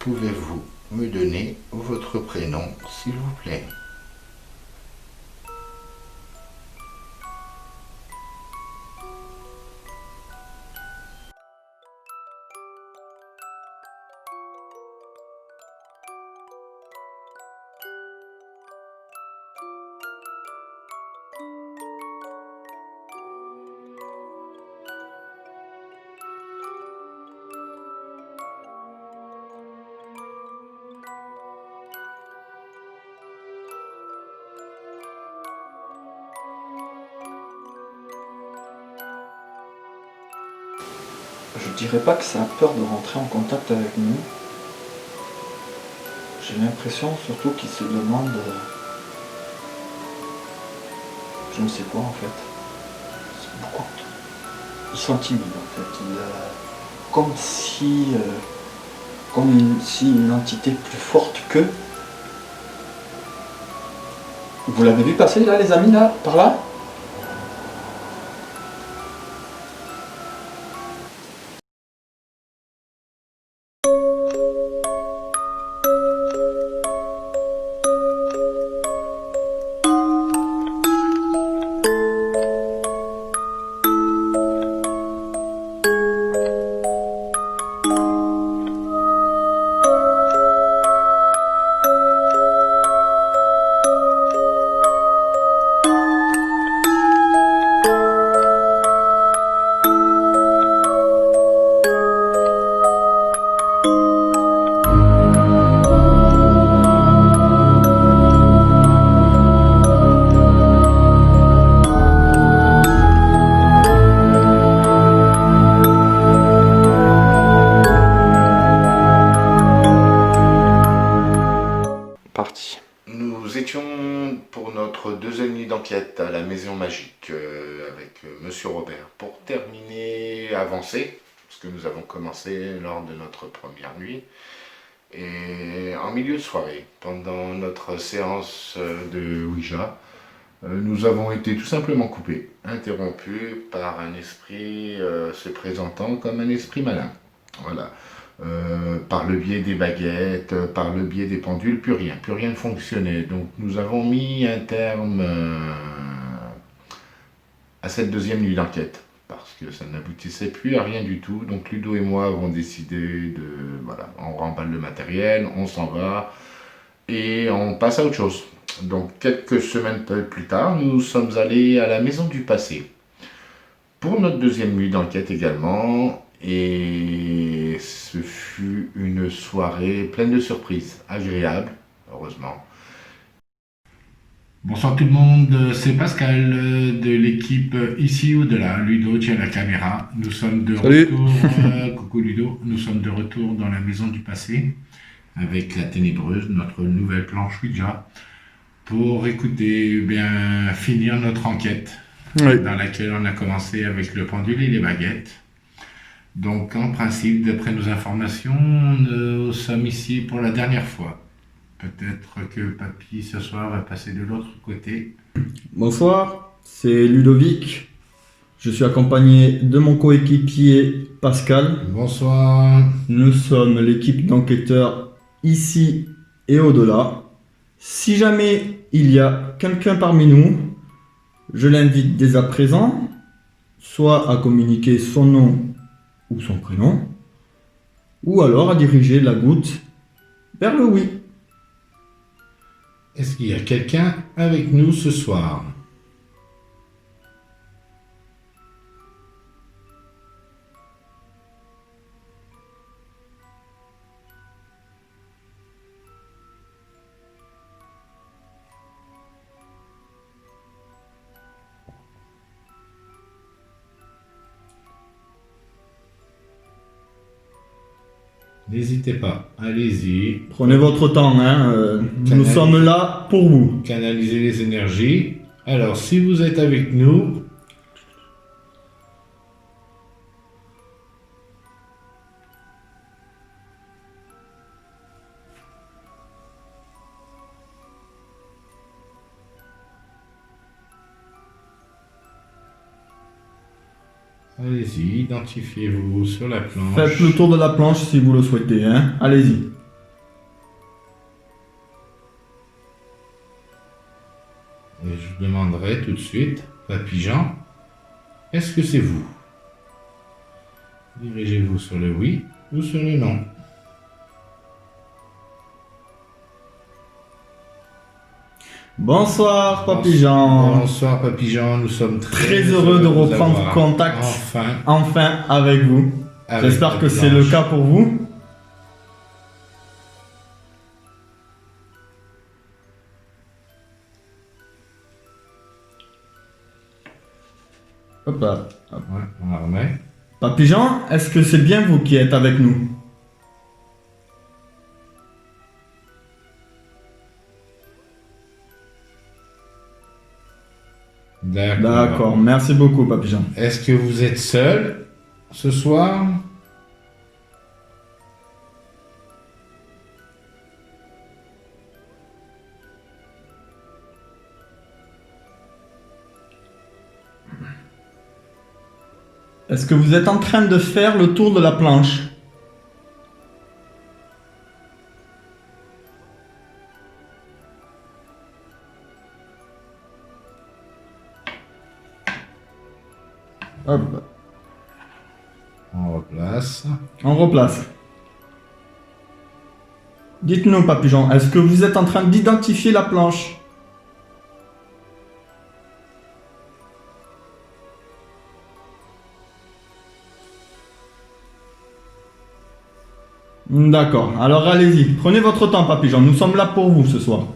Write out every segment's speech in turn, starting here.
Pouvez-vous me donner votre prénom, s'il vous plaît? Je dirais pas que ça a peur de rentrer en contact avec nous. J'ai l'impression surtout qu'il se demande je ne sais quoi en fait. C'est beaucoup. Ils sont timides en fait. Comme si si une entité plus forte qu'eux. Vous l'avez vu passer là les amis là, par là? Parti. Nous étions pour notre deuxième nuit d'enquête à la Maison Magique avec Monsieur Robert pour terminer, avancer, ce que nous avons commencé lors de notre première nuit. Et en milieu de soirée, pendant notre séance de Ouija, nous avons été tout simplement coupés, interrompus par un esprit se présentant comme un esprit malin. Voilà. Par le biais des baguettes, par le biais des pendules, plus rien ne fonctionnait. Donc nous avons mis un terme à cette deuxième nuit d'enquête, parce que ça n'aboutissait plus à rien du tout. Donc Ludo et moi avons décidé de, voilà, on remballe le matériel, on s'en va, et on passe à autre chose. Donc quelques semaines plus tard, nous sommes allés à la Maison du Passé, pour notre deuxième nuit d'enquête également. Et ce fut une soirée pleine de surprises, agréable, heureusement. Bonsoir tout le monde, c'est Pascal de l'équipe Ici ou de là. Ludo tient la caméra. Nous sommes de retour. Coucou Ludo, nous sommes de retour dans la Maison du Passé avec la Ténébreuse, notre nouvelle planche Ouija, pour écouter, bien finir notre enquête dans laquelle on a commencé avec le pendule et les baguettes. Donc, en principe, d'après nos informations, nous sommes ici pour la dernière fois. Peut-être que Papy, ce soir, va passer de l'autre côté. Bonsoir, c'est Ludovic. Je suis accompagné de mon coéquipier Pascal. Bonsoir. Nous sommes l'équipe d'enquêteurs ici et au-delà. Si jamais il y a quelqu'un parmi nous, je l'invite dès à présent, soit à communiquer son nom ou son prénom, ou alors à diriger la goutte vers le oui. Est-ce qu'il y a quelqu'un avec nous ce soir? N'hésitez pas, allez-y. Prenez votre temps, nous sommes là pour vous. Canalisez les énergies. Alors, si vous êtes avec nous, allez-y, identifiez-vous sur la planche. Faites le tour de la planche si vous le souhaitez, allez-y. je demanderai tout de suite, Papy Jean, est-ce que c'est vous? Dirigez-vous sur le oui ou sur le non. Bonsoir, Papy Jean. Bonsoir, Papy Jean. Nous sommes Très heureux de vous reprendre avoir contact enfin avec vous. avec J'espère que Papy c'est le Blanche. cas pour vous. Hop là. Ouais, on la remet. Papy Jean, est-ce que c'est bien vous qui êtes avec nous? D'accord, merci beaucoup, Papy Jean. Est-ce que vous êtes seul ce soir? Est-ce que vous êtes en train de faire le tour de la planche? Hop, On replace. on replace. Dites-nous, Papy Jean, est-ce que vous êtes en train d'identifier la planche? D'accord, alors allez-y, prenez votre temps, Papy Jean, nous sommes là pour vous ce soir.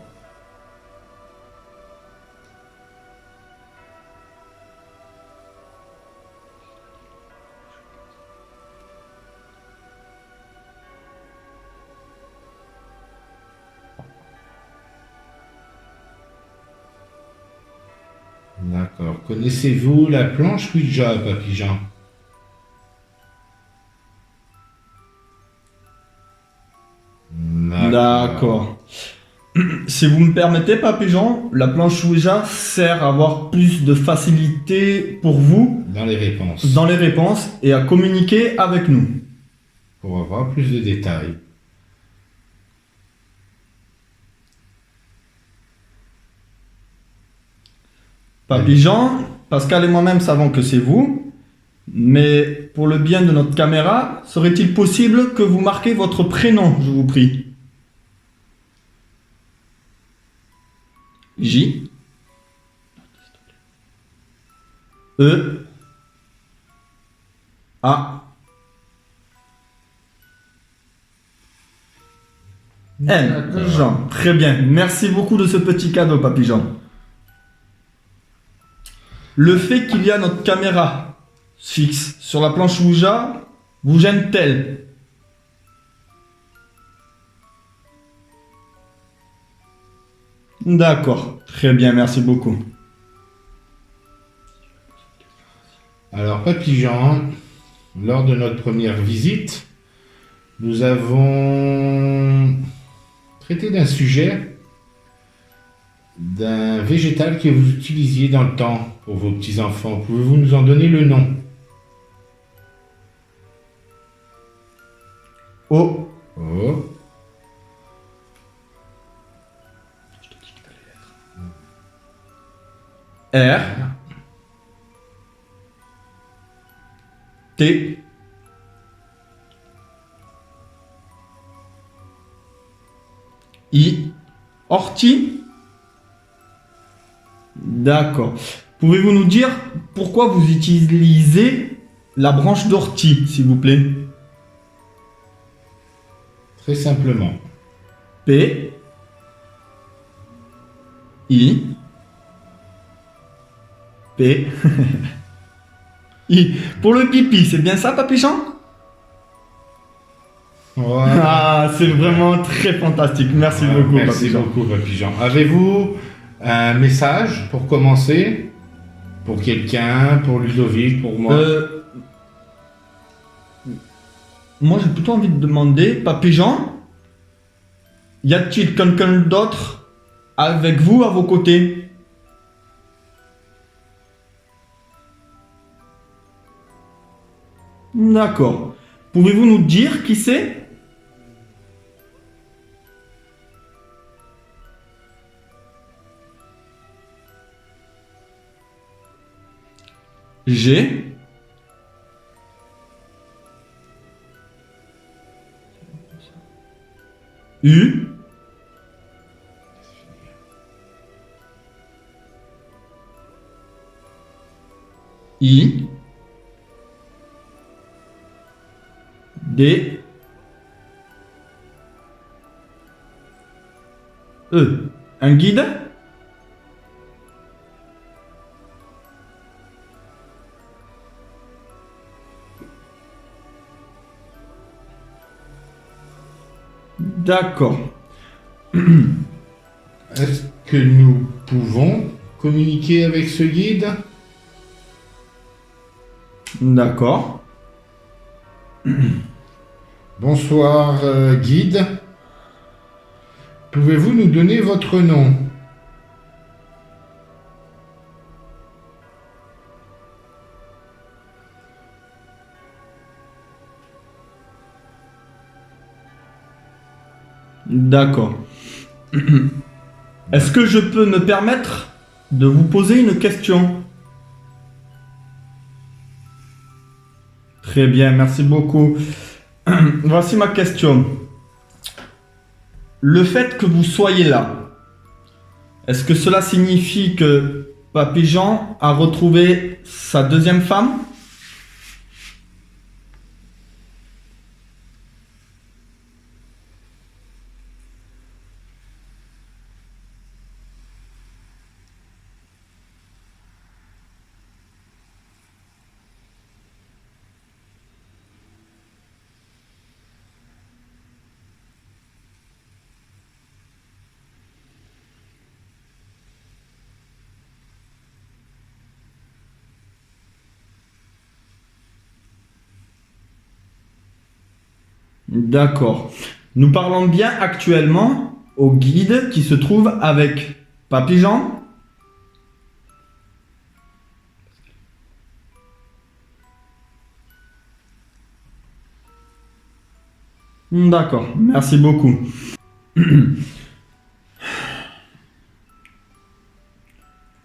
D'accord. Connaissez-vous la planche Ouija, Papy Jean? D'accord. Si vous me permettez, Papy Jean, la planche Ouija sert à avoir plus de facilité pour vous Dans les réponses. dans les réponses et à communiquer avec nous. Pour avoir plus de détails. Papy Jean, Pascal et moi-même savons que c'est vous, mais pour le bien de notre caméra, serait-il possible que vous marquez votre prénom, je vous prie? J E A N. Jean. Très bien. Merci beaucoup de ce petit cadeau, Papy Jean. Le fait qu'il y a notre caméra fixe sur la planche Ouija vous gêne-t-elle? D'accord. Très bien, merci beaucoup. Alors, Papy Jean, lors de notre première visite, nous avons traité d'un sujet, d'un végétal que vous utilisiez dans le temps pour vos petits-enfants. Pouvez-vous nous en donner le nom? O. Oh, R. T. I. Ortie. D'accord. Pouvez-vous nous dire pourquoi vous utilisez la branche d'ortie, s'il vous plaît? très simplement. P. I. P. I. Pour le pipi, c'est bien ça, Papy Jean? Voilà. Ah, c'est vraiment très fantastique. Merci Voilà, beaucoup, merci Papy Jean. beaucoup, Papy Jean. Avez-vous un message pour commencer? Pour quelqu'un, pour Ludovic, pour moi? Moi, j'ai plutôt envie de demander, Papy Jean, y a-t-il quelqu'un d'autre avec vous, à vos côtés? D'accord. Pouvez-vous nous dire qui c'est? G, U, I, D, E. Un guide? D'accord. Est-ce que nous pouvons communiquer avec ce guide? D'accord. Bonsoir, guide. Pouvez-vous nous donner votre nom? D'accord. Est-ce que je peux me permettre de vous poser une question? Très bien, merci beaucoup. Voici ma question. Le fait que vous soyez là, est-ce que cela signifie que Papy Jean a retrouvé sa deuxième femme? D'accord. Nous parlons bien actuellement au guide qui se trouve avec Papy Jean. D'accord, merci beaucoup.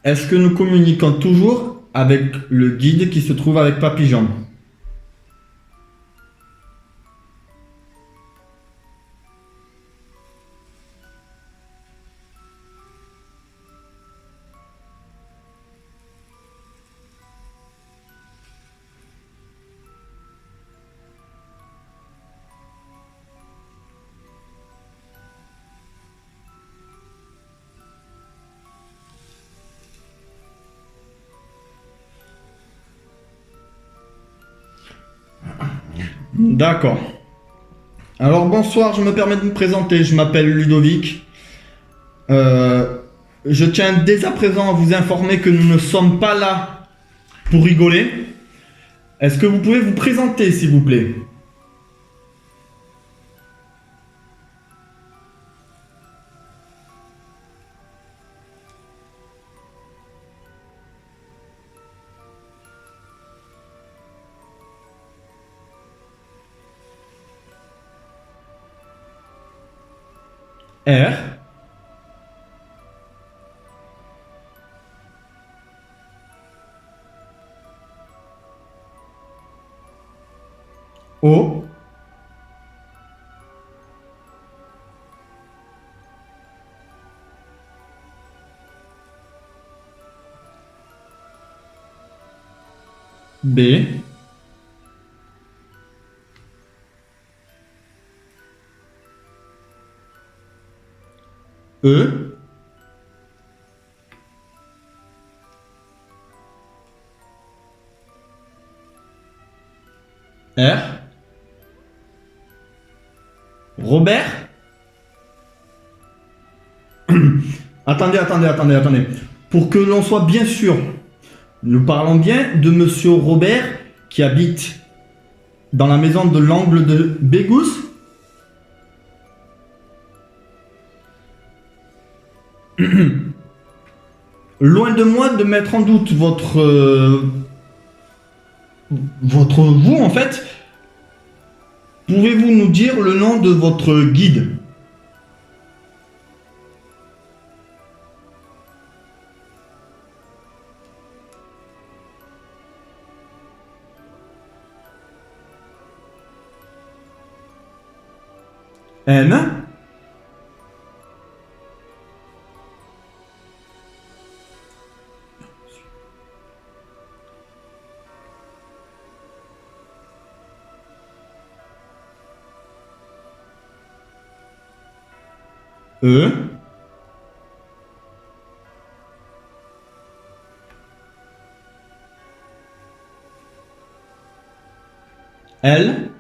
Est-ce que nous communiquons toujours avec le guide qui se trouve avec Papy Jean? D'accord. Alors bonsoir, je me permets de me présenter, je m'appelle Ludovic. Je tiens dès à présent à vous informer que nous ne sommes pas là pour rigoler. Est-ce que vous pouvez vous présenter s'il vous plaît? R. O. B. E. R. Robert? Attendez. Pour que l'on soit bien sûr, nous parlons bien de Monsieur Robert qui habite dans la maison de l'angle de Bégousse? Loin de moi de mettre en doute votre vous en fait, pouvez-vous nous dire le nom de votre guide? N. E. L.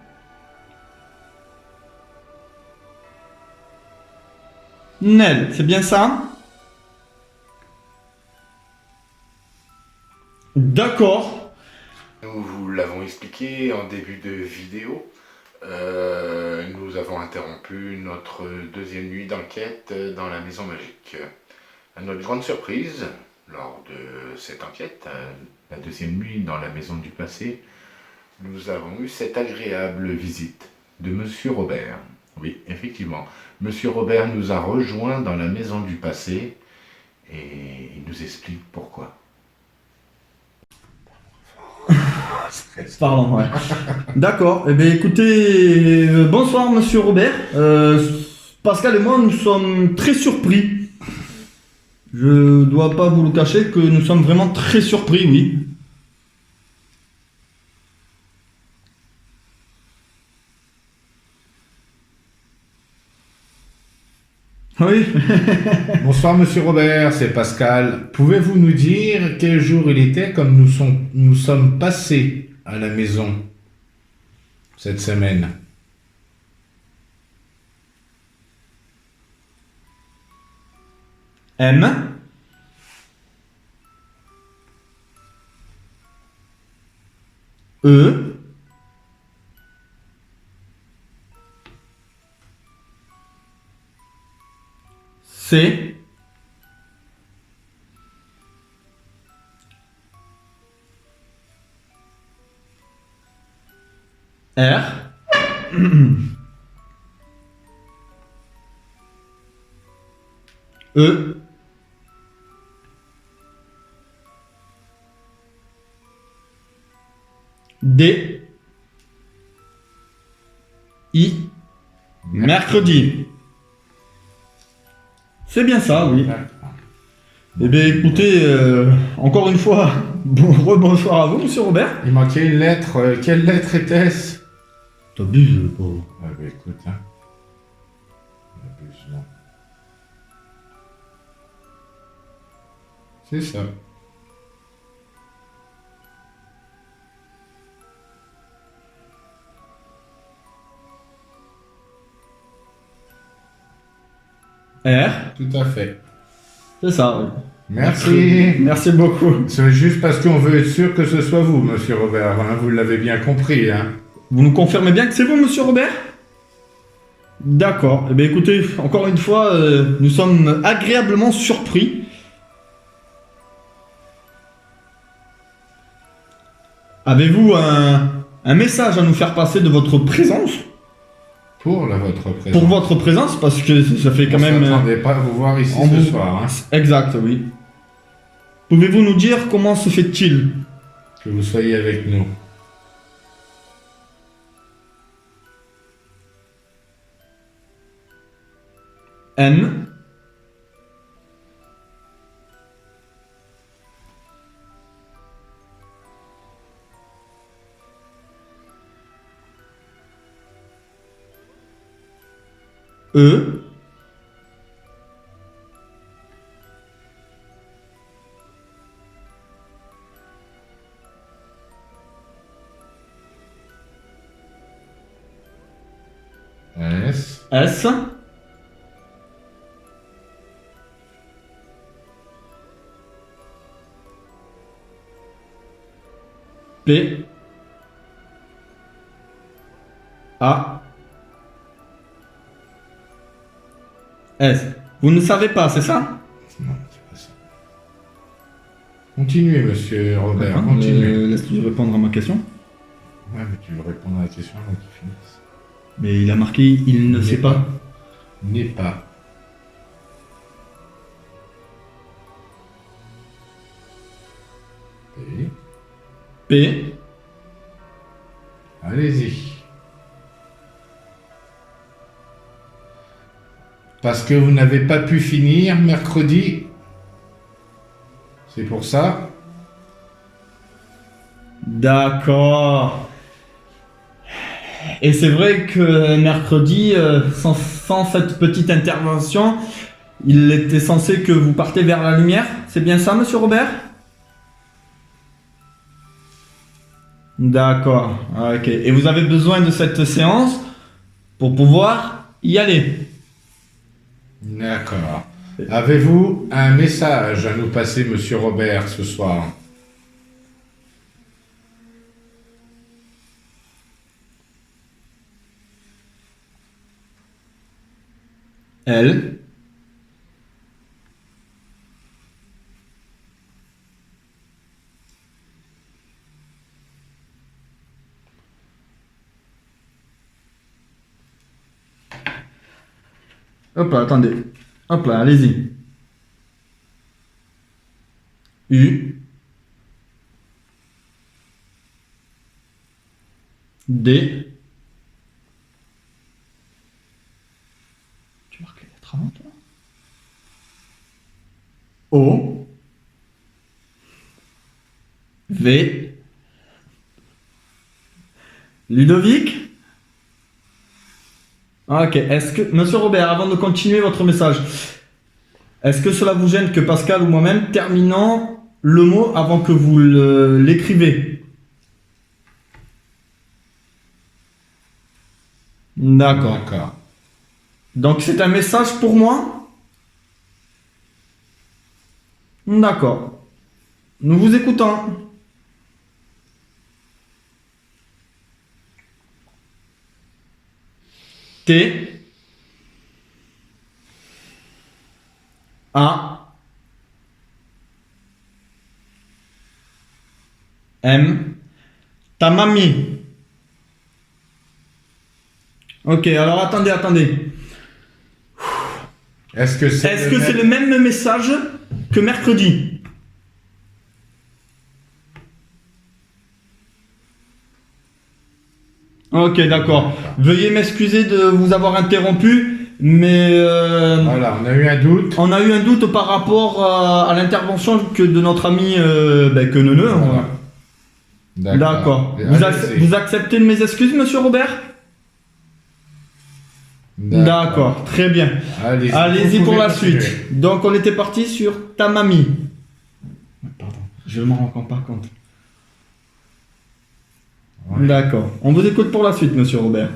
Nel, c'est bien ça? D'accord. Nous vous l'avons expliqué en début de vidéo. Nous avons interrompu notre deuxième nuit d'enquête dans la maison magique. À notre grande surprise, lors de cette enquête, la deuxième nuit dans la maison du passé, nous avons eu cette agréable visite de Monsieur Robert. Oui, effectivement, Monsieur Robert nous a rejoints dans la maison du passé et il nous explique pourquoi. Pardon, ouais. D'accord. Eh bien, écoutez, bonsoir, monsieur Robert. Pascal et moi, nous sommes très surpris. Je dois pas vous le cacher que nous sommes vraiment très surpris, oui. Oui. Bonsoir Monsieur Robert, c'est Pascal. Pouvez-vous nous dire quel jour il était comme nous sommes passés à la maison cette semaine? M. E. C. R. E. D. I. Mercredi. C'est bien ça, oui. Eh bien, écoutez, encore une fois, rebonsoir à vous, monsieur Robert. Il manquait une lettre. Quelle lettre était-ce? T'abuses, pauvre. Ah bah écoute, hein. Abuse, non. C'est ça. R. Tout à fait. C'est ça, oui. Merci. Merci beaucoup. C'est juste parce qu'on veut être sûr que ce soit vous, Monsieur Robert. Hein, vous l'avez bien compris, hein. Vous nous confirmez bien que c'est vous, monsieur Robert? D'accord. Eh bien, écoutez, encore une fois, nous sommes agréablement surpris. Avez-vous un message à nous faire passer de votre présence? Votre présence. Pour votre présence, parce que ça fait quand On même... s'attendait pas à vous voir ici en ce vous- soir, hein. Exact, oui. Pouvez-vous nous dire comment se fait-il? Que vous soyez avec nous. N. E. S. S. P. A. S. Vous ne savez pas, c'est ça? Non, c'est pas ça. Continuez, Monsieur Robert, continuez. Laisse-lui répondre à ma question. Ouais, mais tu veux répondre à la question avant qu'il finisse. Mais il a marqué il ne sait pas. N'est pas. P. P. Allez-y. Parce que vous n'avez pas pu finir mercredi. C'est pour ça. D'accord. Et c'est vrai que mercredi, sans cette petite intervention, il était censé que vous partez vers la lumière. C'est bien ça, monsieur Robert? D'accord. Ok. Et vous avez besoin de cette séance pour pouvoir y aller. D'accord. Avez-vous un message à nous passer, monsieur Robert, ce soir? Elle. Hop là, attendez. Hop là, allez-y. U. D. Tu marques les lettres avant, toi? O. V. Ludovic. Ok, est-ce que, monsieur Robert, avant de continuer votre message, est-ce que cela vous gêne que Pascal ou moi-même terminons le mot avant que vous l'écrivez? D'accord. D'accord. Donc c'est un message pour moi? D'accord. Nous vous écoutons. T. A. M. Ta mamie. Ok, alors attendez. Est-ce que c'est Est-ce que c'est le même message que mercredi? Ok, d'accord. Veuillez m'excuser de vous avoir interrompu, mais Voilà, on a eu un doute. on a eu un doute par rapport à l'intervention que de notre ami que Neuneu. Voilà. D'accord. Allez-y. Vous acceptez mes excuses, monsieur Robert? D'accord, très bien. Allez-y Vous pour pouvez la continuer. suite. Donc on était parti sur ta mamie. Pardon, je m'en rends pas compte. Ouais. D'accord. On vous écoute pour la suite, monsieur Robert.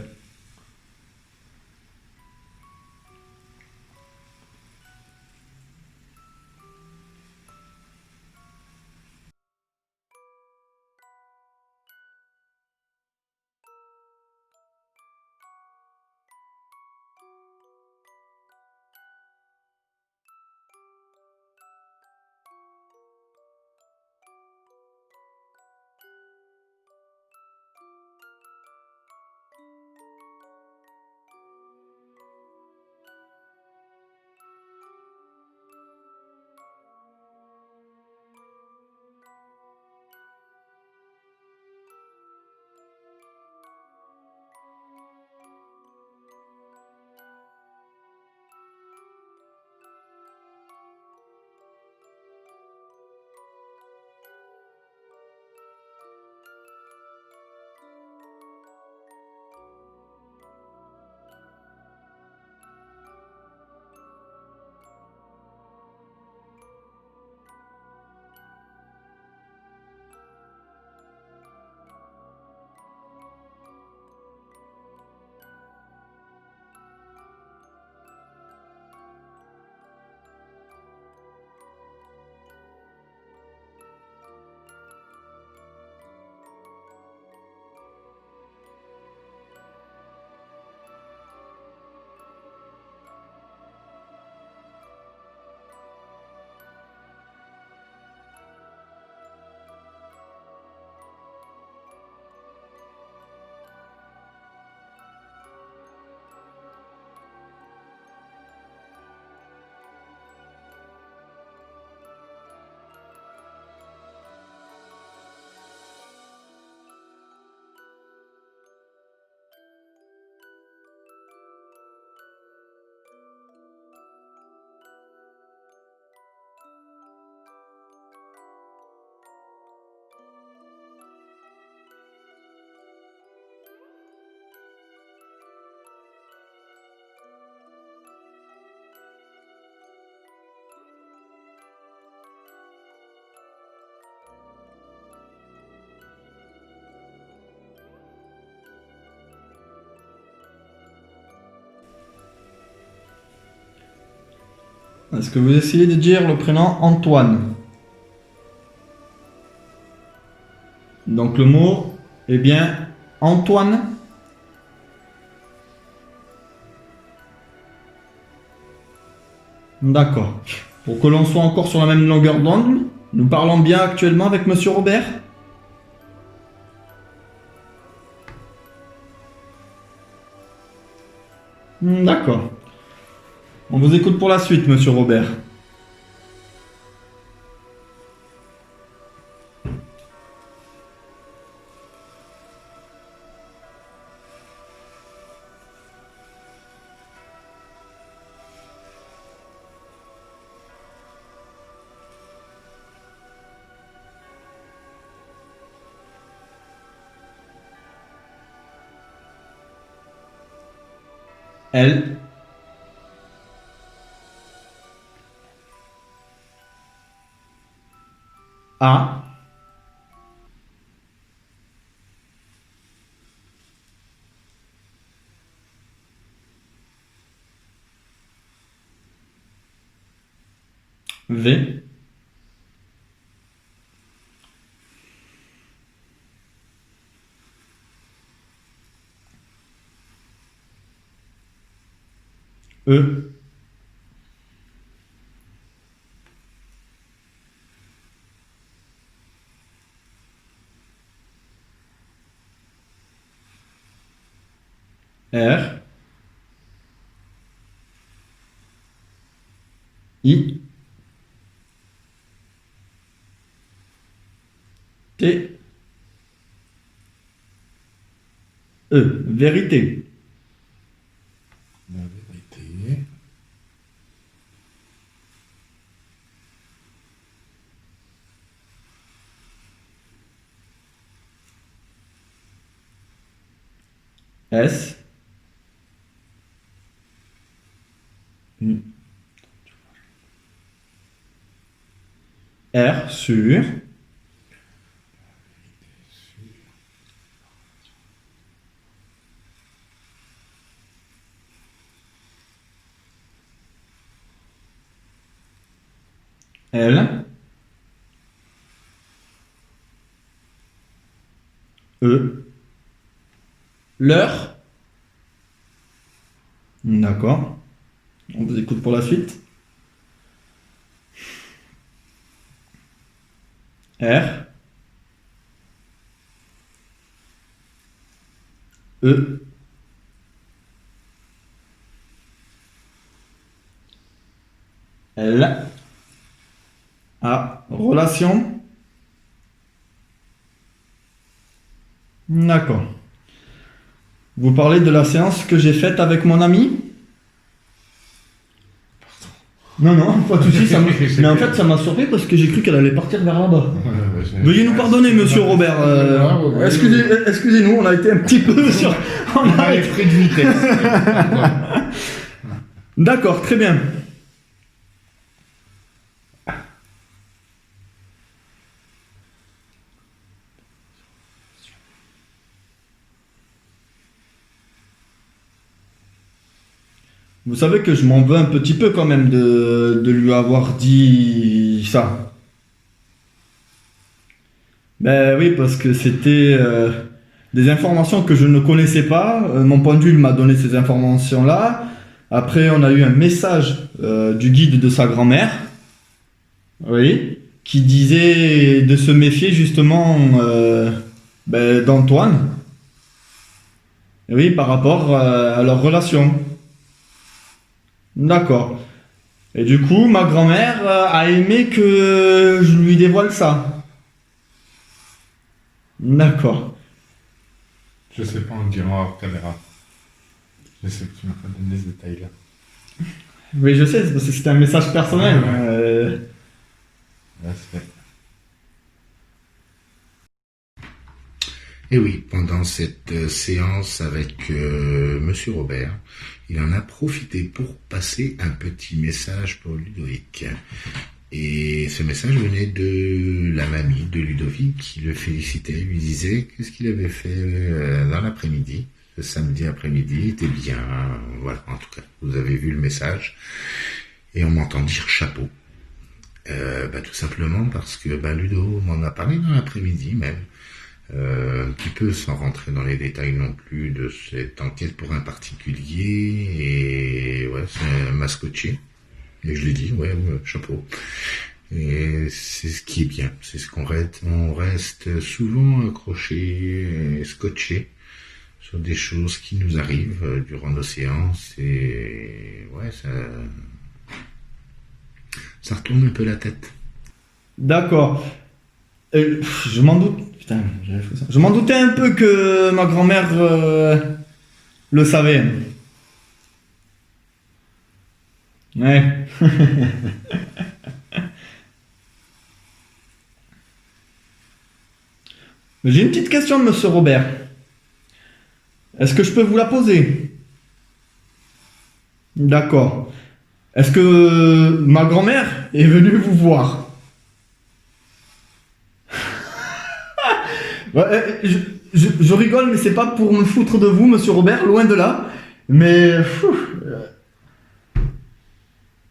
Est-ce que vous essayez de dire le prénom Antoine? Donc le mot est bien Antoine. D'accord. Pour que l'on soit encore sur la même longueur d'onde, nous parlons bien actuellement avec Monsieur Robert? D'accord. On vous écoute pour la suite, Monsieur Robert. Elle. A. V. E. R. I. T. E. Vérité. La vérité. S. R sur L. E. L'heure. D'accord. On vous écoute pour la suite. R. E. L. A. Relation. D'accord. Vous parlez de la séance que j'ai faite avec mon ami? Non, non, pas tout de suite. Mais en fait, ça m'a surpris parce que j'ai cru qu'elle allait partir vers là-bas. Veuillez nous pardonner, Monsieur Robert. Excusez-nous, on a été un petit peu sur. On a été pris de vitesse. D'accord, très bien. Vous savez que je m'en veux un petit peu quand même de lui avoir dit ça. Ben oui, parce que c'était des informations que je ne connaissais pas. Mon pendule m'a donné ces informations-là. Après, on a eu un message du guide de sa grand-mère, oui, qui disait de se méfier justement d'Antoine. Oui, par rapport à leur relation. D'accord. Et du coup, ma grand-mère a aimé que je lui dévoile ça. D'accord. Je sais pas, on dira hors caméra. Je sais que tu m'as pas donné ce détail-là. Oui, je sais, c'est parce que c'était un message personnel. Là, c'est... Et oui, pendant cette séance avec Monsieur Robert, il en a profité pour passer un petit message pour Ludovic. Et ce message venait de la mamie de Ludovic qui le félicitait, lui disait qu'est-ce qu'il avait fait dans l'après-midi, ce samedi après-midi, il était bien, voilà, en tout cas, vous avez vu le message. et on m'entend dire chapeau. Tout simplement parce que Ludo m'en a parlé dans l'après-midi même, un petit peu sans rentrer dans les détails non plus de cette enquête pour un particulier, et ouais, ça m'a scotché. Et je lui ai dit, ouais, chapeau. Et c'est ce qui est bien, c'est ce on reste souvent accroché et scotché sur des choses qui nous arrivent durant nos séances, et ouais, ça retourne un peu la tête. D'accord. Je m'en doute. Putain, j'avais fait ça. Je m'en doutais un peu que ma grand-mère le savait. Ouais. J'ai une petite question, monsieur Robert. Est-ce que je peux vous la poser? D'accord. Est-ce que ma grand-mère est venue vous voir? Ouais, je rigole, mais c'est pas pour me foutre de vous, monsieur Robert, loin de là. Mais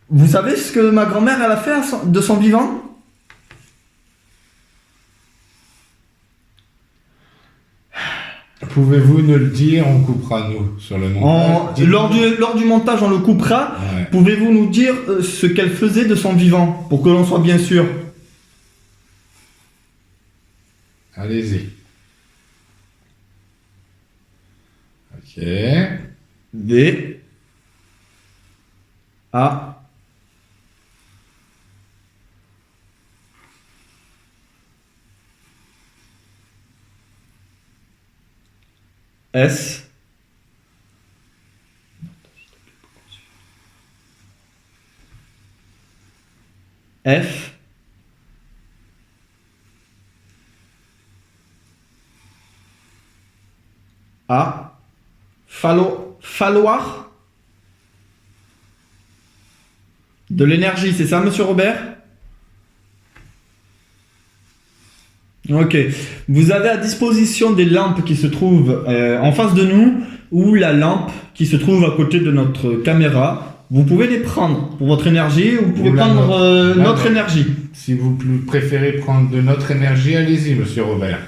vous savez ce que ma grand-mère elle a fait de son vivant? Pouvez-vous nous le dire? On coupera, nous, sur le montage. Lors du montage, on le coupera. Ouais. Pouvez-vous nous dire ce qu'elle faisait de son vivant, pour que l'on soit bien sûr? Allez-y. Ok. D. A. S. F. A. Falloir de l'énergie, c'est ça, monsieur Robert? Ok. Vous avez à disposition des lampes qui se trouvent en face de nous, ou la lampe qui se trouve à côté de notre caméra. Vous pouvez les prendre pour votre énergie, ou vous pouvez prendre notre énergie. Si vous préférez prendre de notre énergie, allez-y, monsieur Robert.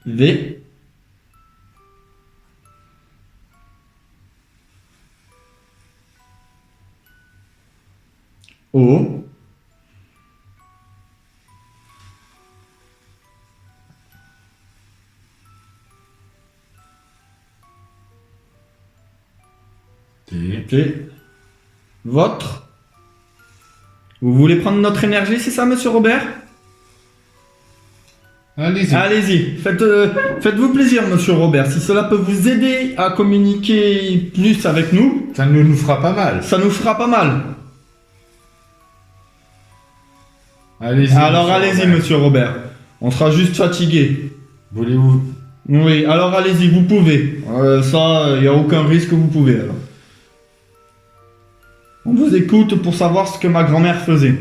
V. O. T. Votre. Vous voulez prendre notre énergie, c'est ça, monsieur Robert? Allez-y. Allez-y, faites-vous plaisir, monsieur Robert. Si cela peut vous aider à communiquer plus avec nous, Ça nous fera pas mal. ça nous fera pas mal. Allez-y. Alors allez-y, Robert. monsieur Robert. On sera juste fatigué. Voulez-vous? Oui, alors allez-y, vous pouvez. Ça, il n'y a aucun risque, vous pouvez. Alors. On vous écoute pour savoir ce que ma grand-mère faisait.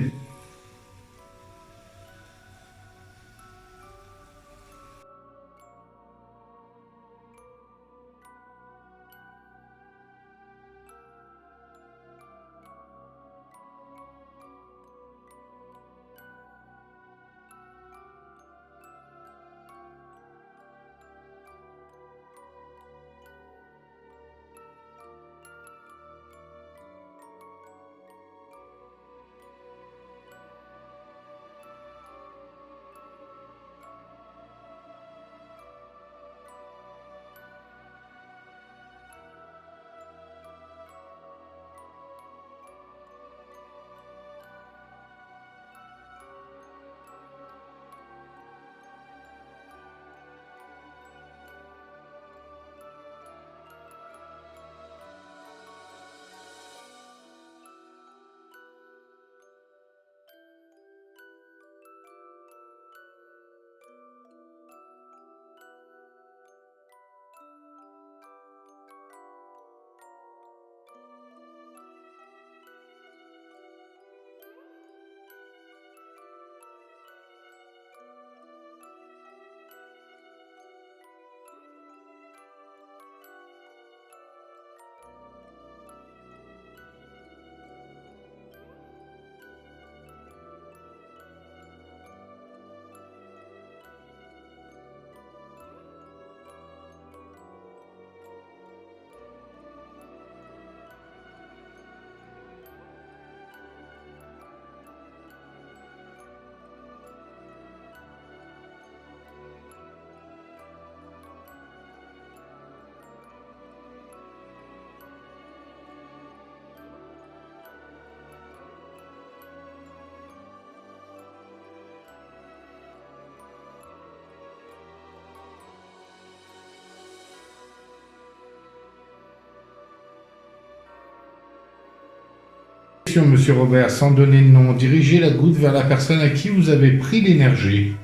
Monsieur Robert, sans donner de nom, dirigez la goutte vers la personne à qui vous avez pris l'énergie.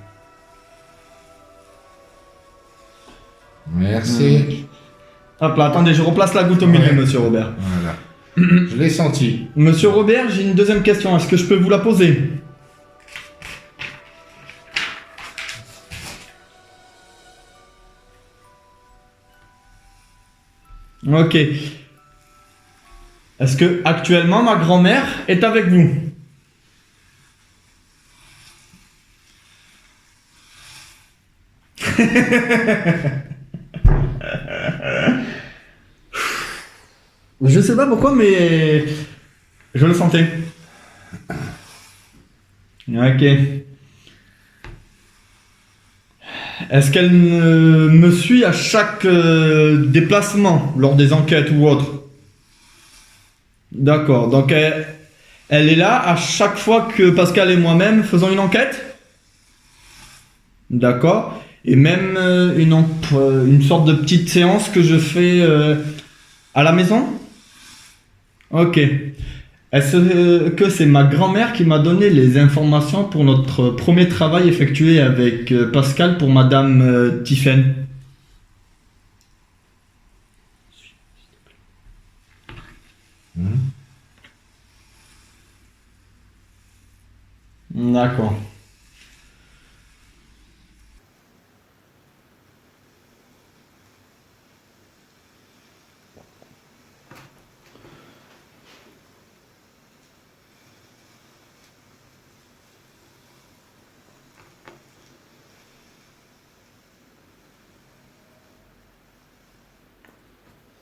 Merci. Hop là, attendez, je replace la goutte au milieu, Ouais. monsieur Robert. Voilà. Je l'ai senti. Monsieur Robert, j'ai une deuxième question. Est-ce que je peux vous la poser? Ok. Est-ce que actuellement ma grand-mère est avec vous? Je sais pas pourquoi, mais je le sentais. Ok. Est-ce qu'elle me suit à chaque déplacement lors des enquêtes ou autre? D'accord. Donc elle est là à chaque fois que Pascal et moi-même faisons une enquête? D'accord. Et même une sorte de petite séance que je fais à la maison? Ok. Est-ce que c'est ma grand-mère qui m'a donné les informations pour notre premier travail effectué avec Pascal pour Madame Tiphaine? D'accord.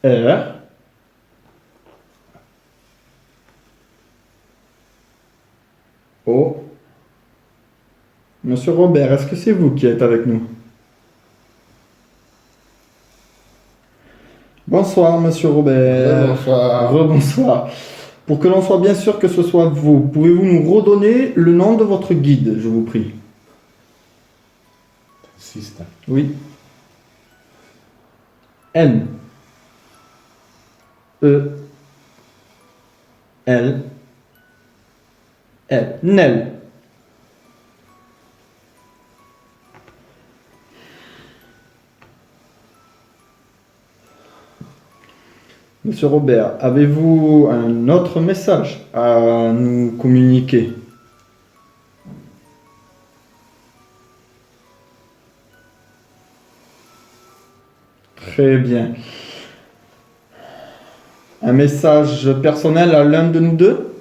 R. O. Monsieur Robert, est-ce que c'est vous qui êtes avec nous? Bonsoir, monsieur Robert. Bonsoir. Rebonsoir. Pour que l'on soit bien sûr que ce soit vous, pouvez-vous nous redonner le nom de votre guide, je vous prie? Assistant. Oui. N. E. L. L. Nel. Monsieur Robert, avez-vous un autre message à nous communiquer? Très bien. Un message personnel à l'un de nous deux?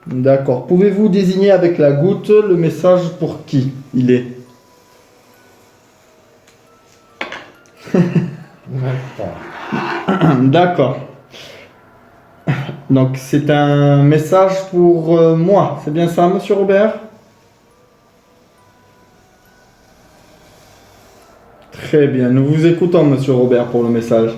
D'accord. Pouvez-vous désigner avec la goutte le message pour qui il est? D'accord. Donc c'est un message pour moi, c'est bien ça, monsieur Robert? Très bien, nous vous écoutons, monsieur Robert, pour le message.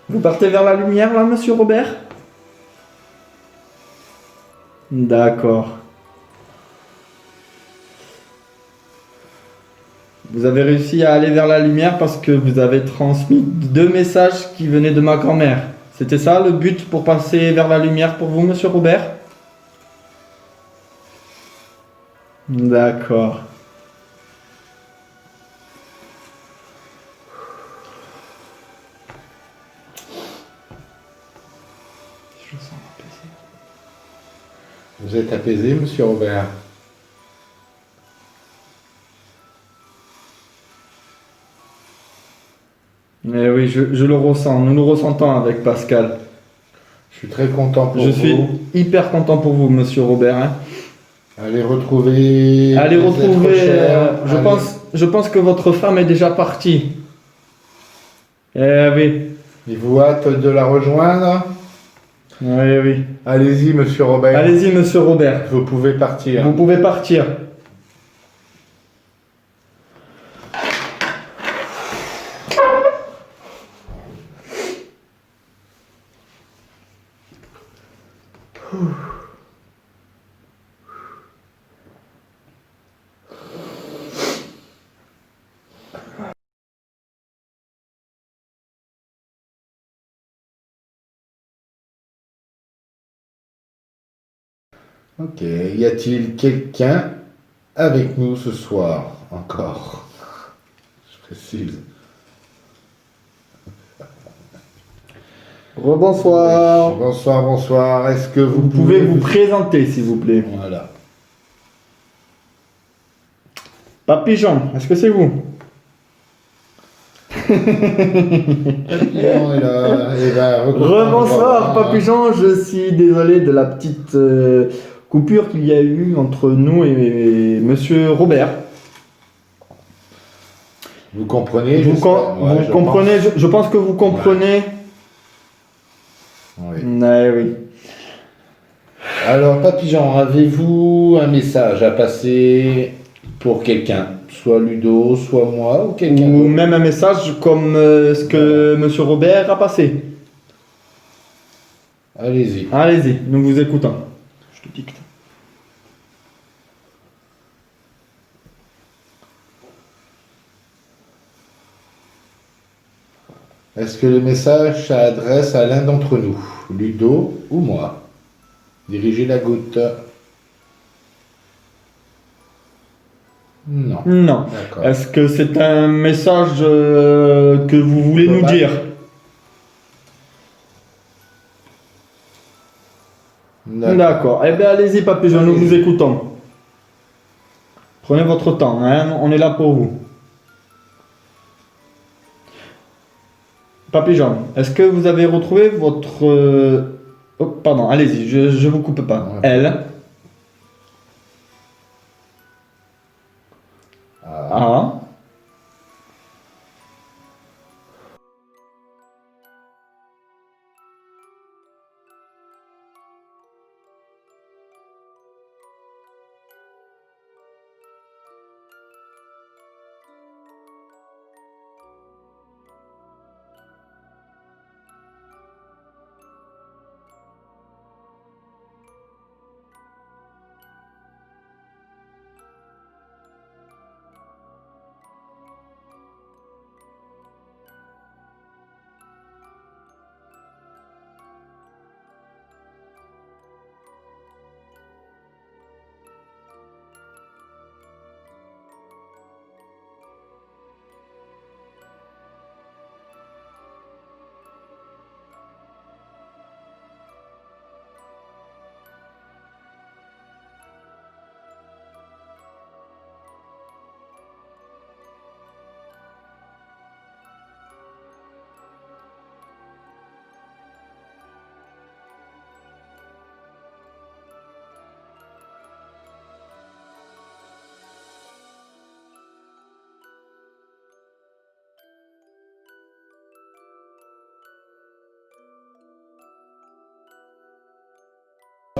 Vous partez vers la lumière là, monsieur Robert? D'accord. Vous avez réussi à aller vers la lumière parce que vous avez transmis 2 messages qui venaient de ma grand-mère. C'était ça le but pour passer vers la lumière pour vous, monsieur Robert? D'accord. Je sens apaisé. Vous êtes apaisé, monsieur Robert? Mais oui, je le ressens. Nous le ressentons avec Pascal. Je suis très content pour Je vous. suis hyper content pour vous, monsieur Robert. Hein. Allez retrouver... Allez vos retrouver. êtres chers. Allez. Je pense que votre femme est déjà partie. Eh oui. Il vous hâte de la rejoindre? Oui, oui. Allez-y, monsieur Robert. Allez-y, monsieur Robert. Vous pouvez partir. Vous pouvez partir. Ok. Y a-t-il quelqu'un avec nous ce soir encore? Je précise. Rebonsoir. Bonsoir, bonsoir. Est-ce que Vous pouvez vous présenter, s'il vous plaît. Voilà. Papillon, est-ce que c'est vous? Papillon est là. Et ben, Rebonsoir, Papillon. Je suis désolé de la petite coupure qu'il y a eu entre nous et monsieur Robert. Vous comprenez? Vous, j'espère. Ouais, vous je comprenez, je pense que vous comprenez. pense. Oui. Oui. Alors, Papillon, avez-vous un message à passer pour quelqu'un? Soit Ludo, soit moi, ou quelqu'un Ou d'autre? même un message comme ce que monsieur Robert a passé. Allez-y. Allez-y, nous vous écoutons. Je te dicte. Est-ce que le message s'adresse à l'un d'entre nous, Ludo ou moi? Dirigez la goutte. Non. Non. D'accord. Est-ce que c'est un message que vous voulez nous Global. dire? D'accord. Eh bien, allez-y, Papillon, nous vous écoutons. Prenez votre temps, hein, on est là pour vous. Papillon, est-ce que vous avez retrouvé votre... Oh, pardon, allez-y, je vous coupe pas. Ouais. Elle. Ah. A.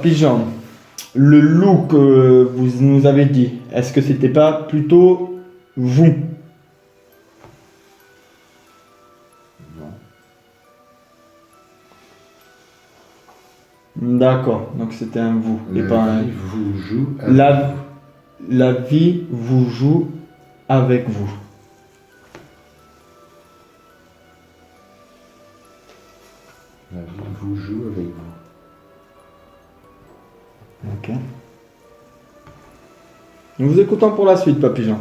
Pigeon, le loup que vous nous avez dit, est-ce que c'était pas plutôt vous? Non. D'accord, donc c'était un vous et pas un... vie vous joue avec La, vous. la vie vous joue avec vous. La vie vous joue avec vous. Ok. Nous vous écoutons pour la suite, Papy Jean.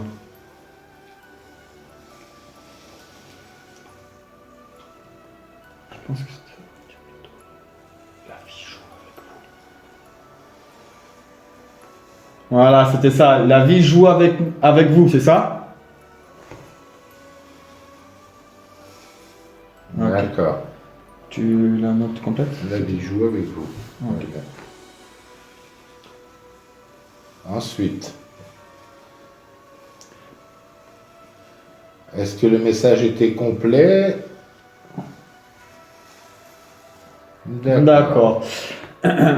Je pense que c'était... La vie joue avec vous. Voilà, c'était ça. La vie joue avec vous, c'est ça? Ok. D'accord. Tu la notes complète? La vie joue avec vous. Ok. Voilà. Ensuite, est-ce que le message était complet? D'accord.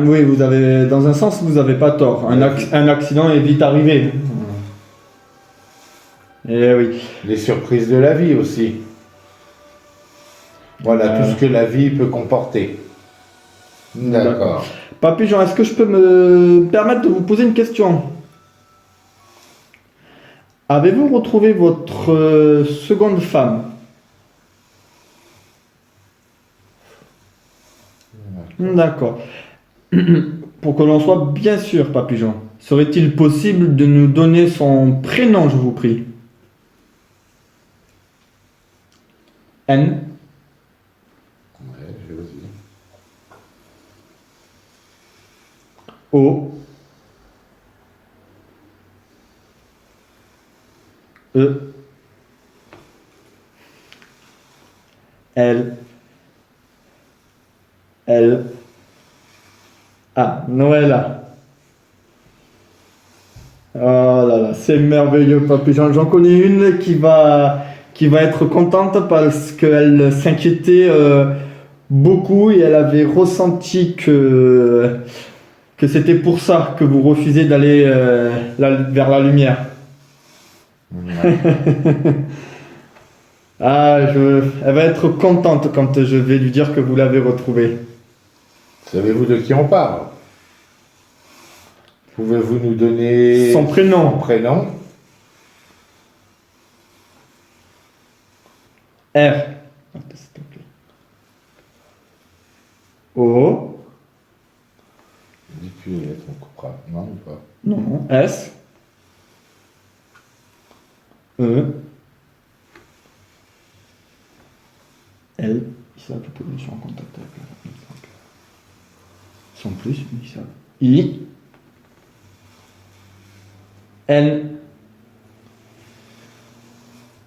Oui, vous avez, dans un sens, vous n'avez pas tort. Un accident est vite arrivé. Eh oui. Les surprises de la vie aussi. Voilà, tout ce que la vie peut comporter. D'accord. Papy Jean, est-ce que je peux me permettre de vous poser une question? Avez-vous retrouvé votre seconde femme? D'accord. Pour que l'on soit bien sûr, Papy Jean, serait-il possible de nous donner son prénom, je vous prie? N. Ouais, je vais aussi. O. E. L. L. Ah, Noëlla. Oh là là, c'est merveilleux, Papy Jean. J'en connais une qui va être contente parce qu'elle s'inquiétait beaucoup et elle avait ressenti que c'était pour ça que vous refusez d'aller vers la lumière. Ouais. Elle va être contente quand je vais lui dire que vous l'avez retrouvée. Savez-vous de qui on parle? Pouvez-vous nous donner Son prénom. son prénom? R. O. Dis plus les lettres, on coupera. Non ou pas? Non, non. S. E. L. Ils savent que je suis en contact avec la sans plus, ils savent. I. N.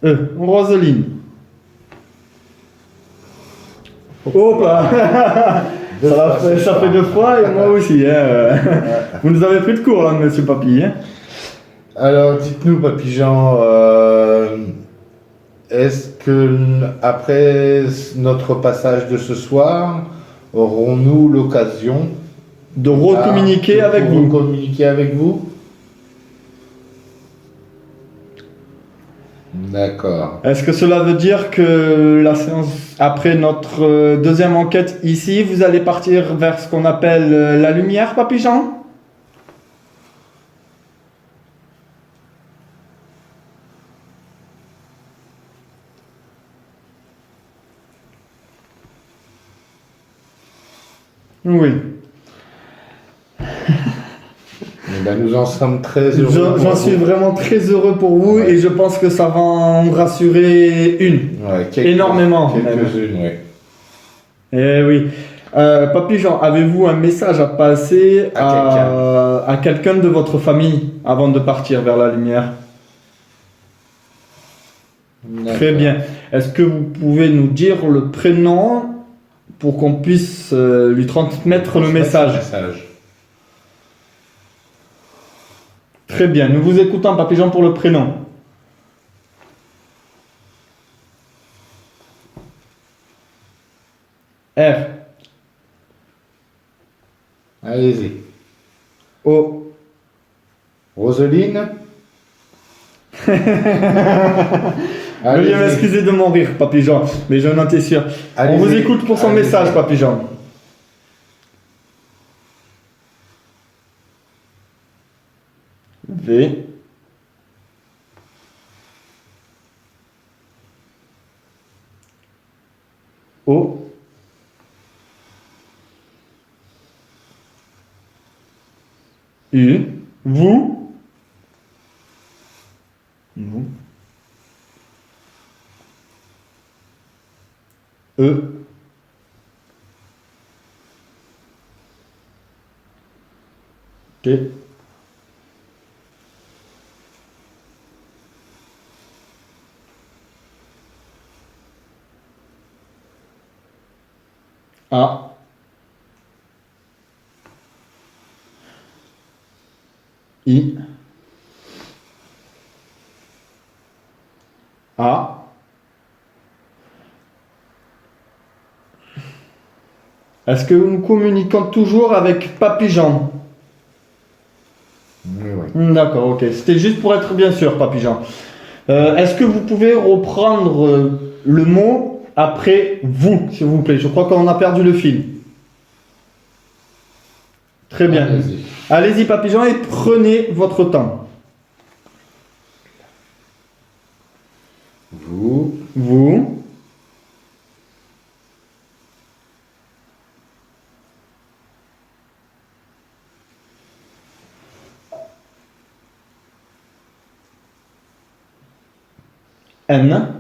E. Roseline. Oh bah ça fait 2 fois et moi aussi. Hein. Vous nous avez pris de court là, monsieur Papy. Hein. Alors, dites-nous, Papy Jean, est-ce que après notre passage de ce soir, aurons-nous l'occasion De recommuniquer avec vous. Communiquer avec vous? D'accord. Est-ce que cela veut dire que la séance, après notre deuxième enquête ici, vous allez partir vers ce qu'on appelle la lumière, Papy Jean? Oui. Eh ben, nous en sommes très heureux. J'en suis vraiment très heureux pour vous Ouais. et je pense que ça va en rassurer une. Ouais, Énormément, Quelques-unes, oui. Eh oui. Papy Jean, avez-vous un message à passer à quelqu'un de votre famille avant de partir vers la lumière? Très bien. Est-ce que vous pouvez nous dire le prénom pour qu'on puisse lui transmettre le message? Très bien. Nous vous écoutons, Papy Jean, pour le prénom. R. Allez-y. O. Roseline? Veuillez m'excuser de mon rire, Papy Jean, mais j'en étais sûr. On Allez-y. vous écoute pour son Allez-y. message, Papy Jean. V. O. U. Vous. Vous. E. T. A. I. A. Est-ce que nous communiquons toujours avec Papy Jean? Oui, oui. D'accord, ok. C'était juste pour être bien sûr, Papy Jean. Est-ce que vous pouvez reprendre le mot après vous, s'il vous plaît? Je crois qu'on a perdu le fil. Très bien. Allez-y. Allez-y, Papy Jean, et prenez votre temps. Vous. Vous. N.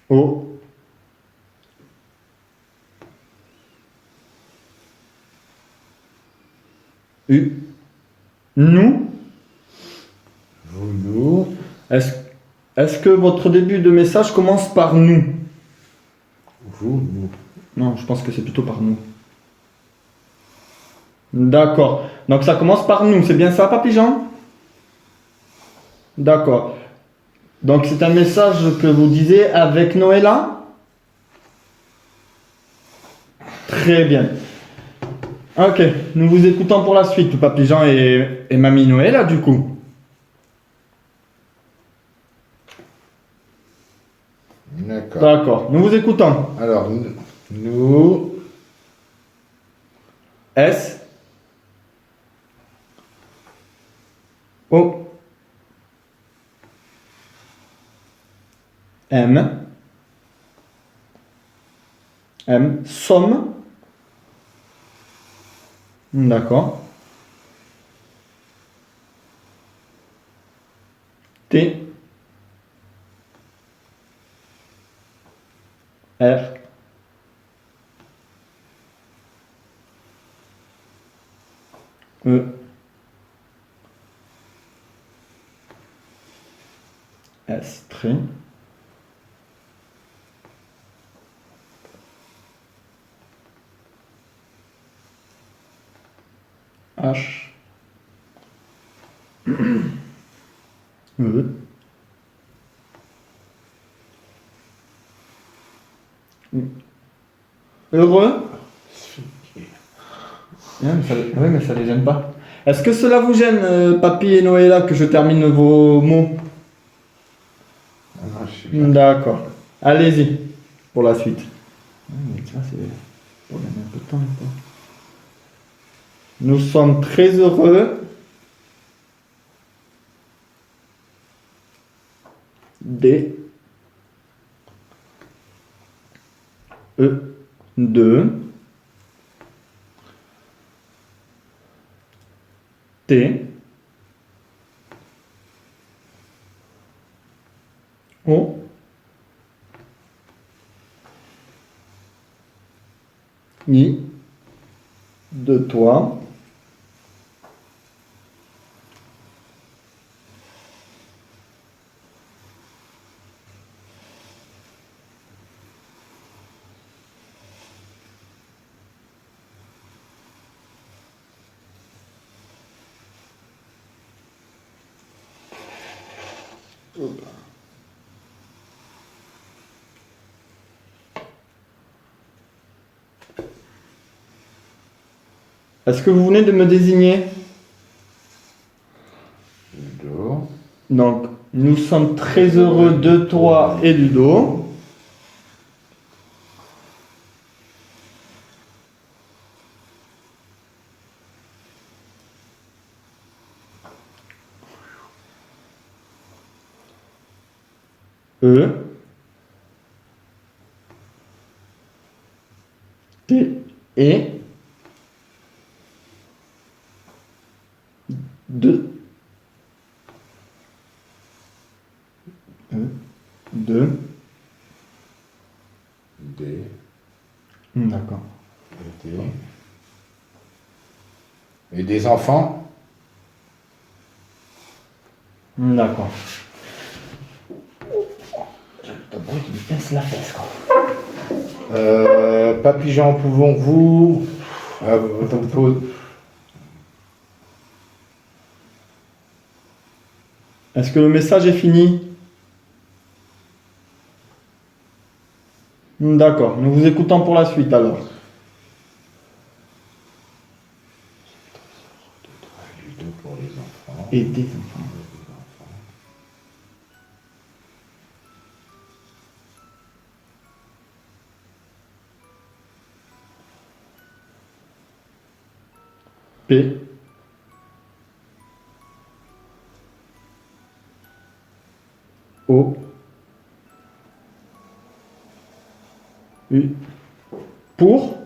O. U. Nous. Vous, nous. Est-ce que votre début de message commence par nous? Vous, nous. Non, je pense que c'est plutôt par nous. D'accord. Donc ça commence par nous, c'est bien ça, Papy Jean? D'accord. Donc c'est un message que vous disiez avec Noëlla? Très bien. Ok, nous vous écoutons pour la suite, Papy Jean et Mamie Noëlla, du coup. D'accord. D'accord, nous vous écoutons. Alors, nous. S. O. M. M. Somme. D'accord. T. R. E. S. Très. H. E. Heureux. Oui, mais ça les gêne pas. Est-ce que cela vous gêne, Papy et Noëlla, que je termine vos mots? Ah non, je suis bien. D'accord. Allez-y pour la suite. Mais ça, c'est pour gagner un peu de temps. Quoi. Nous sommes très heureux des de T O I de toi Est-ce que vous venez de me désigner? Ludo. Donc, Nous sommes très heureux de toi et Ludo. E. T. Et. De. De. D. D'accord. D. Et des enfants? D'accord. D'abord, il me pince la fesse, quoi. Papy Jean, pouvons-vous... Est-ce que le message est fini? D'accord, nous vous écoutons pour la suite alors. Ludo pour les enfants. Et des enfants. P. O. U. Pour.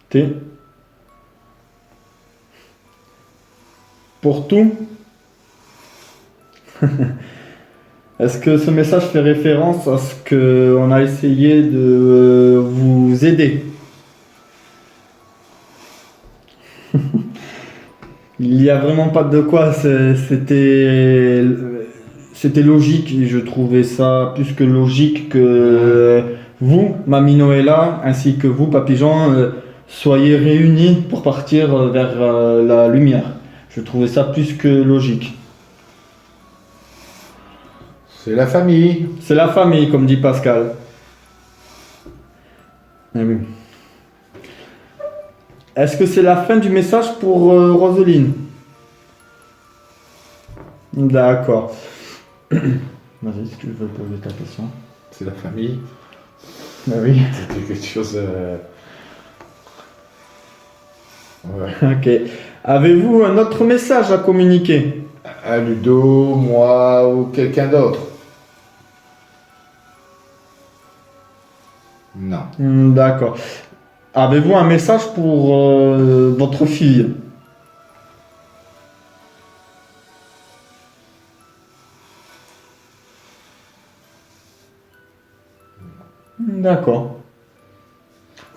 T. Pour tout. Est-ce que ce message fait référence à ce qu'on a essayé de vous aider? Il n'y a vraiment pas de quoi, c'était logique et je trouvais ça plus que logique que vous, Mamie Noëlla, ainsi que vous, Papy Jean, soyez réunis pour partir vers la lumière. Je trouvais ça plus que logique. C'est la famille. C'est la famille, comme dit Pascal. Eh oui. Est-ce que c'est la fin du message pour Roseline? D'accord. Vas-y, si tu veux poser ta question. C'est la famille. Ah oui. C'était quelque chose... Ouais. Ok. Avez-vous un autre message à communiquer? À Ludo, moi ou quelqu'un d'autre? Non. D'accord. Avez-vous un message pour votre fille? D'accord.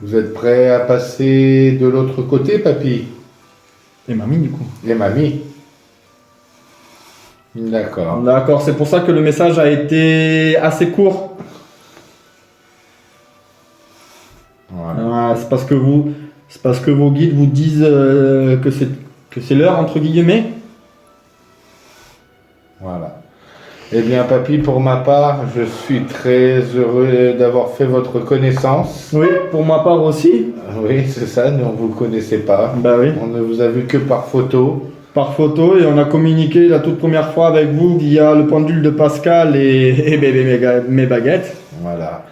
Vous êtes prêt à passer de l'autre côté, papy? Et mamie, du coup. Et mamie? D'accord. D'accord, c'est pour ça que le message a été assez court. Voilà. C'est parce que vos guides vous disent que c'est l'heure, entre guillemets. Voilà. Eh bien, papy, pour ma part, je suis très heureux d'avoir fait votre connaissance. Oui, pour ma part aussi. Oui, c'est ça, nous, on ne vous connaissait pas. Bah oui. On ne vous a vu que par photo. Par photo, et on a communiqué la toute première fois avec vous via le pendule de Pascal et mes baguettes. Voilà.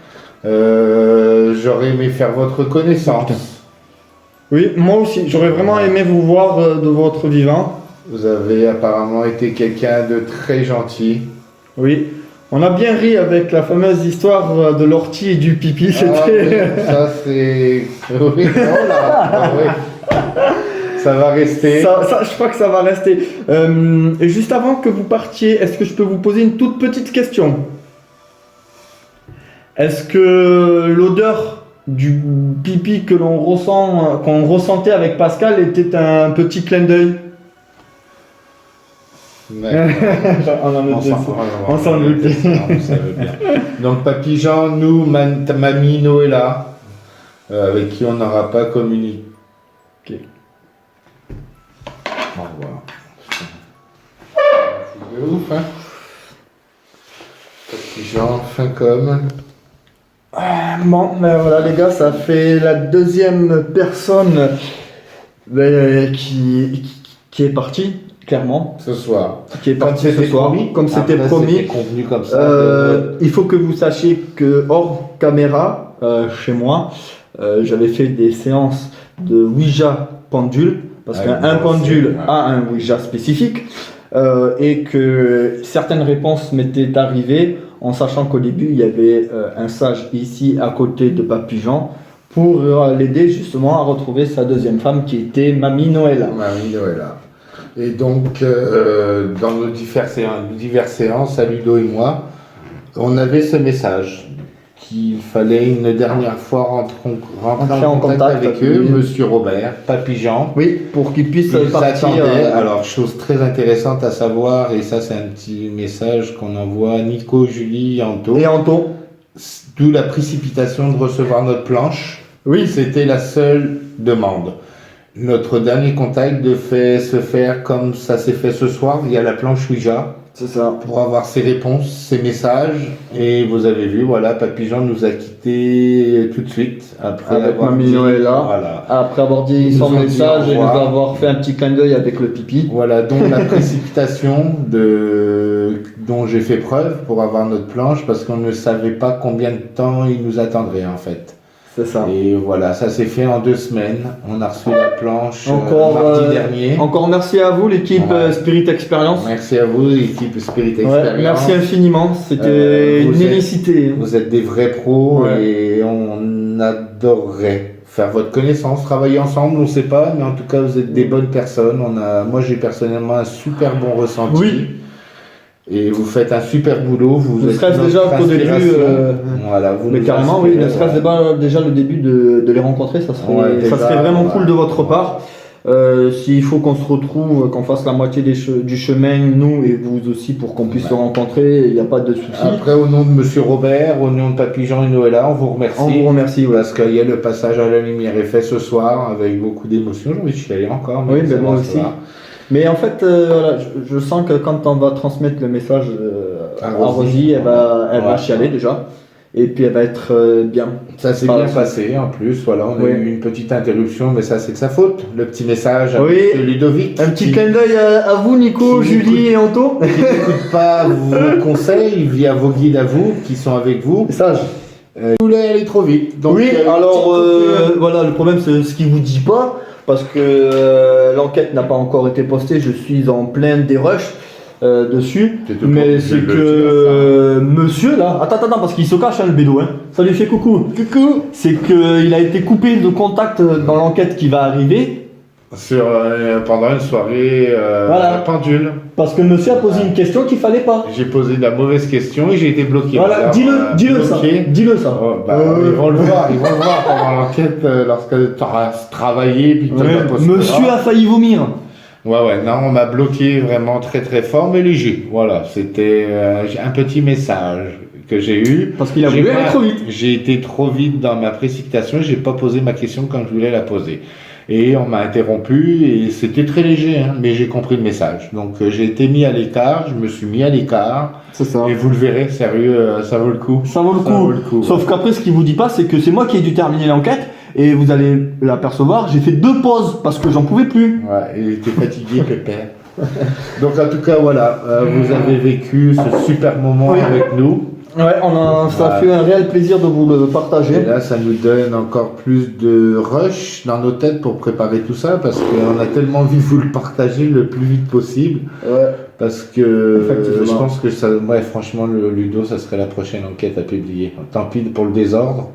J'aurais aimé faire votre connaissance. Putain. Oui, moi aussi. J'aurais vraiment aimé vous voir de votre vivant. Vous avez apparemment été quelqu'un de très gentil. Oui. On a bien ri avec la fameuse histoire de l'ortie et du pipi. Ah, oui, ça c'est... Oui, voilà. Oui. Ça va rester. Ça, je crois que ça va rester. Et juste avant que vous partiez, est-ce que je peux vous poser une toute petite question? Est-ce que l'odeur du pipi que l'on ressent, qu'on ressentait avec Pascal était un petit clin d'œil? On s'en doutait. Vous savez bien. Donc, papy Jean, nous, mamie Noëlla, avec qui on n'aura pas communiqué. Ok. Au revoir. C'est ouf, hein? Papy Jean, fin comme. Bon, ben voilà les gars, ça fait la deuxième personne qui est partie, clairement. Ce soir. Qui est partie ce c'était soir, promis. comme c'était Après, promis. c'était convenu comme ça. Il faut que vous sachiez que hors caméra, chez moi, j'avais fait des séances de Ouija pendule, parce Ah, qu'un moi aussi, pendule ouais. a un Ouija spécifique, et que certaines réponses m'étaient arrivées en sachant qu'au début il y avait un sage ici à côté de Papy Jean pour l'aider justement à retrouver sa deuxième femme qui était Mamie Noëlla. Marie Noëlla. Et donc, dans nos diverses séances, à Ludo et moi, on avait ce message qu'il fallait une dernière fois rentrer en contact avec eux, oui. Monsieur Robert, Papy Jean. Oui, pour qu'il puisse Ils partir. attendaient. Alors, chose très intéressante à savoir, et ça c'est un petit message qu'on envoie à Nico, Julie, Anto, Et Anto. d'où la précipitation de recevoir notre planche. Oui, C'était la seule demande. Notre dernier contact se faire comme ça s'est fait ce soir via la planche Ouija c'est ça. pour avoir ses réponses, ses messages. Et vous avez vu, voilà, Papy Jean nous a quittés tout de suite après Avec avoir Mamie dit- Noëlla. Voilà. Après avoir dit Ils son nous ont dit message au et nous revoir. avoir fait un petit clin d'œil avec le pipi. Voilà, donc la précipitation dont j'ai fait preuve pour avoir notre planche parce qu'on ne savait pas combien de temps il nous attendrait en fait. C'est ça. Et voilà, ça s'est fait en 2 semaines. On a reçu la planche Encore, mardi dernier. Encore merci à vous l'équipe Ouais. Spirit Experience. Merci à vous, l'équipe Spirit Ouais, Experience. merci infiniment, c'était vous une êtes- nécessité. Vous êtes des vrais pros Ouais. et on adorerait faire votre connaissance, travailler ensemble, on ne sait pas, mais en tout cas vous êtes des bonnes personnes. Moi j'ai personnellement un super bon ressenti. Oui. Et vous faites un super boulot. Vous Ne êtes serait-ce notre déjà qu'au début, inspiration. Voilà, vous Mais nous carrément, oui, inspirez, ne serait-ce voilà. déjà le début de les rencontrer, ça serait, Ouais, déjà, ça serait vraiment ouais. cool de votre part. S'il faut qu'on se retrouve, qu'on fasse la moitié du chemin, nous et vous aussi, pour qu'on puisse Ouais. se rencontrer, il n'y a pas de souci. Après, au nom de Monsieur Robert, au nom de Papy Jean et Noëlla, on vous remercie. On vous remercie. Ouais. Parce qu'il y a le passage à la lumière est fait ce soir avec beaucoup d'émotion. J'ai envie de chialer encore. Oui, mais ça moi va, aussi. ça va. Mais en fait, voilà, je sens que quand on va transmettre le message à Rosie. Rosie, elle va Ouais. chialer déjà. Et puis elle va être bien. Ça s'est Par bien la suite. passé en plus. Voilà, on a Oui. eu une petite interruption, mais ça c'est de sa faute. Le petit message à Oui. Monsieur Ludovic. Un petit qui clin d'œil à vous, Nico, qui Julie et Anto. n'écoute pas vos conseils via vos guides à vous qui sont avec vous. Message. Vous voulez aller trop vite. Donc, Oui, une alors petite coupure. voilà, le problème c'est ce qu'il vous dit pas, parce que l'enquête n'a pas encore été postée, je suis en plein dérush dessus, T'es tout mais obligé c'est de le que monsieur là, attends, parce qu'il se cache hein, le bédo, hein. Ça lui fait coucou, c'est qu'il a été coupé de contact dans l'enquête qui va arriver, Pendant une soirée Voilà. pendule. parce que monsieur a posé une question qu'il fallait pas. J'ai posé la mauvaise question et j'ai été bloqué. Voilà, Alors, dis-le ça, bloqué. dis-le ça. Oh, bah, ils vont le voir pendant l'enquête lorsque tu auras travaillé puis que tu Ouais, vas poster. monsieur a failli vomir. Ouais, non, on m'a bloqué vraiment très très fort, mais léger. Voilà, c'était un petit message que j'ai eu. Parce qu'il a J'ai voulu pas- aller trop vite. J'ai été trop vite dans ma précipitation, j'ai pas posé ma question comme je voulais la poser. Et on m'a interrompu et c'était très léger, hein, mais j'ai compris le message. Donc j'ai été mis à l'écart, je me suis mis à l'écart. C'est ça. Et vous le verrez, sérieux, ça vaut le coup. Ça vaut le Ça coup. vaut le coup, Sauf ouais. qu'après, ce qu'il vous dit pas, c'est que c'est moi qui ai dû terminer l'enquête. Et vous allez l'apercevoir, j'ai fait 2 pauses parce que j'en pouvais plus. Ouais, il était fatigué, Pépère. Donc en tout cas, voilà, vous avez vécu ce super moment Oui. avec nous. Ouais, ça Ouais. fait un réel plaisir de vous le partager. Et là, ça nous donne encore plus de rush dans nos têtes pour préparer tout ça, parce qu'on a tellement envie de vous le partager le plus vite possible. Ouais. Parce que Effectivement. je pense que ça, ouais, franchement, le Ludo, ça serait la prochaine enquête à publier. Tant pis pour le désordre.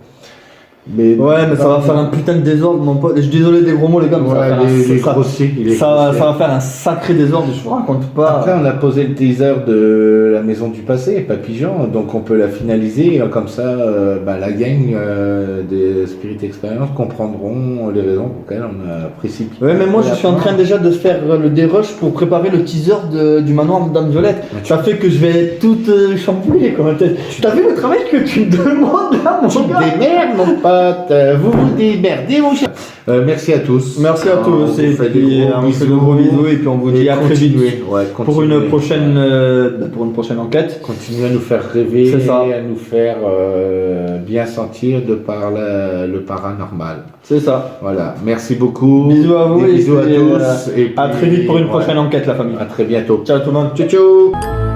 Mais Ouais, mais ça va faire un putain de désordre, mon pote. Je suis désolé des gros mots, les gars, mais ça va Ouais, faire il est ça- grossier. Il est ça grossier. va faire un sacré désordre, je vous raconte pas. Après, on a posé le teaser de la maison du passé, Papy Jean, donc on peut la finaliser. Comme ça, la gang des Spirit Experience comprendront les raisons pour lesquelles on a précipité. Ouais, mais moi je suis en train déjà de faire le dérush pour préparer le teaser du manoir Madame Violette. Ouais, tu- Ça fait que je vais être toute chamboulée. T'as vu le travail que tu me demandes là, mon Tu gars? te démerdes, mon pote. Vous vous démerdez, mon chat. Merci à tous. Merci à On tous vous et fait puis des on fait de gros bisous et puis on vous dit à très vite pour une prochaine enquête. Continuez à nous faire rêver, C'est ça. à nous faire bien sentir de par le paranormal. C'est ça. Voilà, merci beaucoup. Bisous à vous Des et bisous puis, à tous. Et à puis, très vite pour une ouais, prochaine enquête, la famille. à très bientôt. Ciao tout le monde. Ciao ciao.